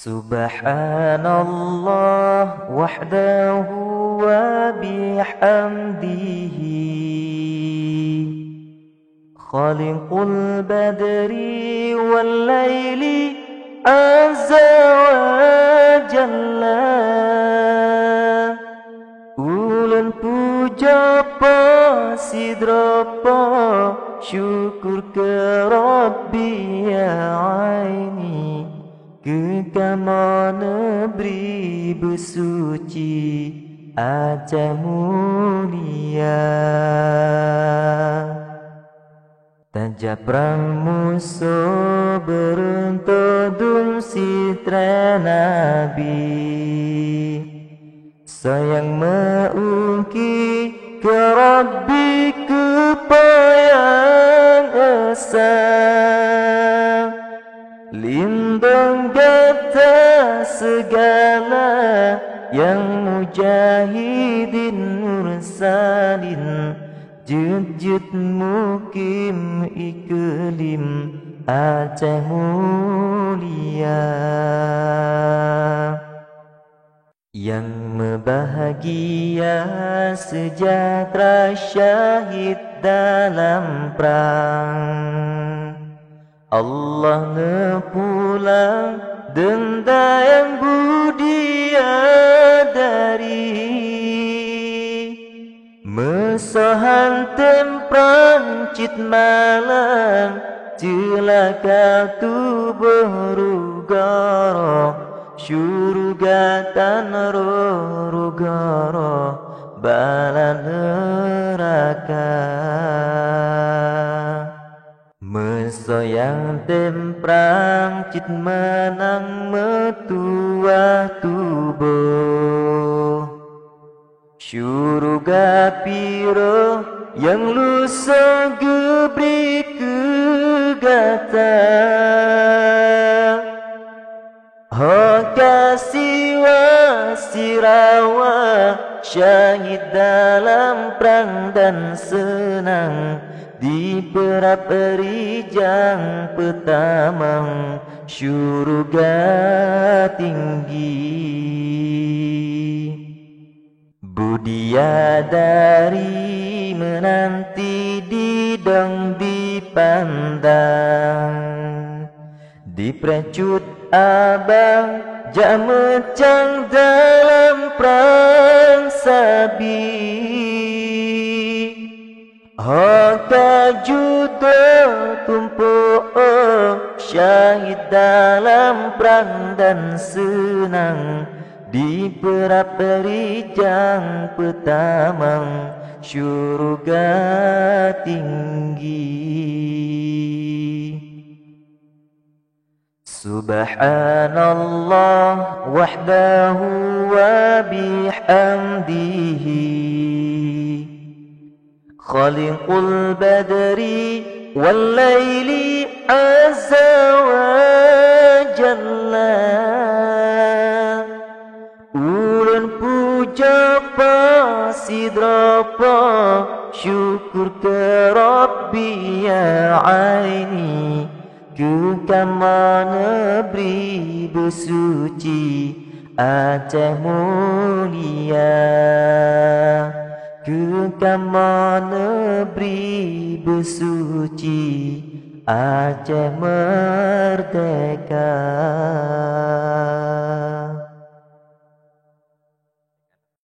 Subhanallah wahdahu wa bihamdihi khaliqul badri wal laili azza wa jalla. Ulan puja pasidropo syukur ke Rabbi ya aini, kekama negeri bersuci Aceh mulia. Tajabrang musuh beruntudung sitra Nabi, sayang meungki ke Rabbi kepayang esa, lindung gata segala yang mujahidin mursalin, jut-jut mukim iklim Aceh mulia. Yang membahagia sejahtera syahid dalam perang, Allah ngepulang denda yang budia dari mesohan temprang cit malang, celaka tubuh rugara, syurga tan rugara bala neraka. Mesoyang temprang cit menang metua tubuh, syurga piro yang lusa gebri kegata. Kasiwa sirawa syahid dalam perang dan senang, di perap rijang petamang syurga tinggi. Budia dari menanti didong dipandang, diprecut abang jak mecang dalam perang sabi. Haka juta tumpuk syahid dalam perang dan senang, di perap rijang petamang syurga tinggi. Subhanallah wahdahu wa bihamdihi khaliqul badri wal laili azza wa jalla. Ulan puja pasidropo syukur ke Rabbi ya aini, kekama negeri bersuci Aceh mulia, kekama negeri bersuci Aceh merdeka.